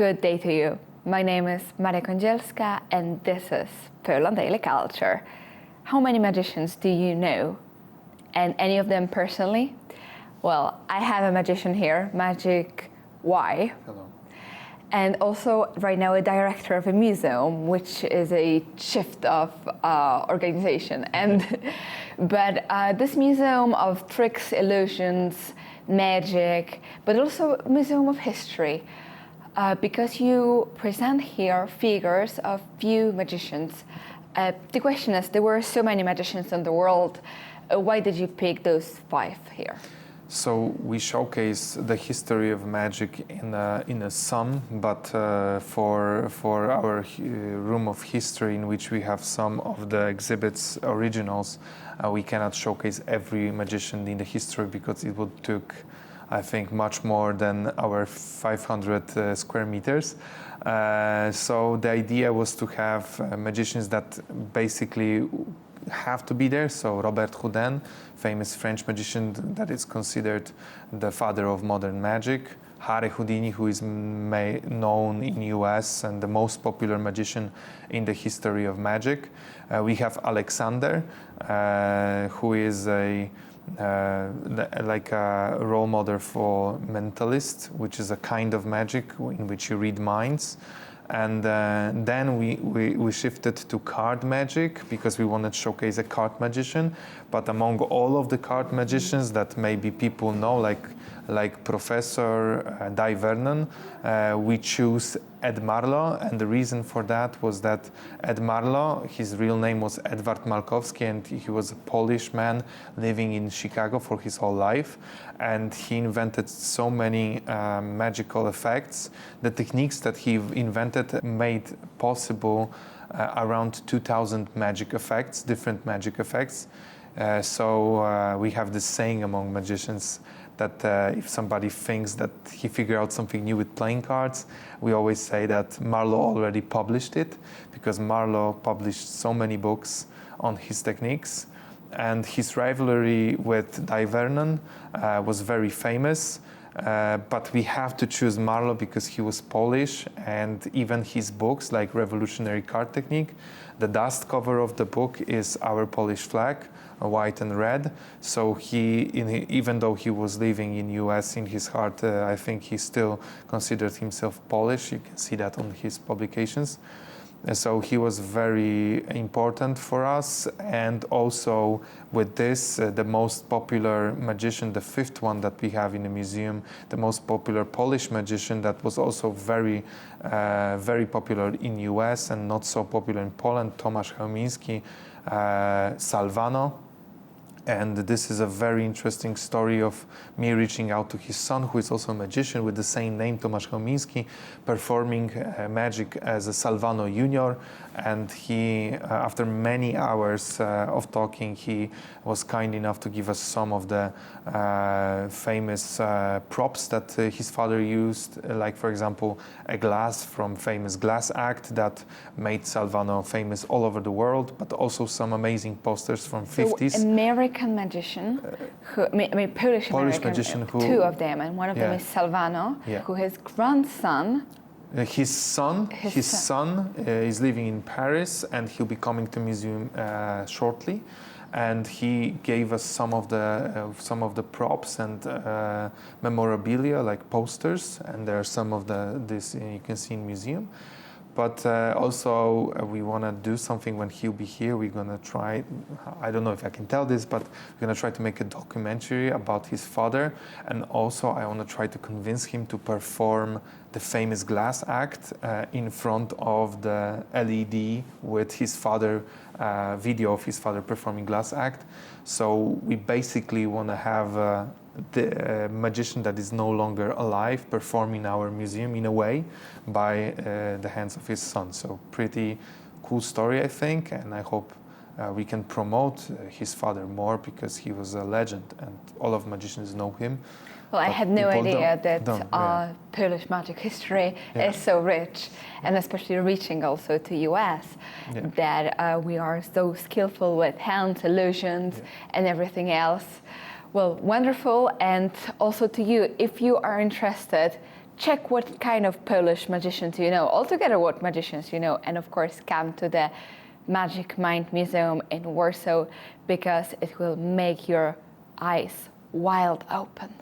Good day to you. My name is Maria Kądzielska and this is Poland Daily Culture. How many magicians do you know? And any of them personally? Well, I have a magician here, Magic Y. Hello. And also right now a director of a museum, which is a shift of organization. But this museum of tricks, illusions, magic, but also a museum of history. Because you present here figures of few magicians. The question is, there were so many magicians in the world. Why did you pick those 5 here? So we showcase the history of magic in a sum, but for our room of history, in which we have some of the exhibits originals, we cannot showcase every magician in the history because it would take, I think, much more than our 500 square meters. So the idea was to have magicians that basically have to be there. So Robert Houdin, famous French magician that is considered the father of modern magic. Harry Houdini, who is known in US and the most popular magician in the history of magic. We have Alexander, who is like a role model for mentalist, which is a kind of magic in which you read minds. And then we shifted to card magic because we wanted to showcase a card magician. But among all of the card magicians that maybe people know, like Professor Di Vernon, we choose Ed Marlowe. And the reason for that was that Ed Marlowe, his real name was Edward Malkowski, and he was a Polish man living in Chicago for his whole life. And he invented so many magical effects. The techniques that he invented made possible around 2,000 magic effects, different magic effects. So we have this saying among magicians that if somebody thinks that he figured out something new with playing cards, we always say that Marlowe already published it, because Marlowe published so many books on his techniques. And his rivalry with Di Vernon was very famous. But we have to choose Marlowe because he was Polish, and even his books, like Revolutionary Card Technique, the dust cover of the book is our Polish flag, white and red. So even though he was living in US, in his heart, I think he still considered himself Polish. You can see that on his publications. And so he was very important for us. And also with this, the most popular magician, the 5th one that we have in the museum, the most popular Polish magician that was also very popular in US and not so popular in Poland, Tomasz Chełmiński, Salvano. And this is a very interesting story of me reaching out to his son, who is also a magician with the same name, Tomasz Chełmiński, performing magic as a Salvano Junior. And he, after many hours of talking, he was kind enough to give us some of the famous props that his father used, like, for example, a glass from famous Glass Act that made Salvano famous all over the world, but also some amazing posters from 50s. American magician, Polish magician, who, 2 of them, and one of them is Salvano, who his grandson. His son is living in Paris, and he'll be coming to museum shortly. And he gave us some of the props and memorabilia, like posters, and there are some of this you can see in museum. But also we want to do something when he'll be here. We're going to try, I don't know if I can tell this, but we're going to try to make a documentary about his father. And also I want to try to convince him to perform the famous Glass Act in front of the LED with his father, video of his father performing Glass Act. So we basically want to have the magician that is no longer alive perform in our museum in a way by the hands of his son. So pretty cool story, I think, and I hope we can promote his father more, because he was a legend and all of magicians know him. Well, I had no idea that Polish magic history is so rich, and especially reaching also to US, that we are so skillful with hands, illusions, and everything else. Well, wonderful. And also to you, if you are interested, check what kind of Polish magicians you know, altogether what magicians you know, and of course come to the Magic Mind Museum in Warsaw because it will make your eyes wide open.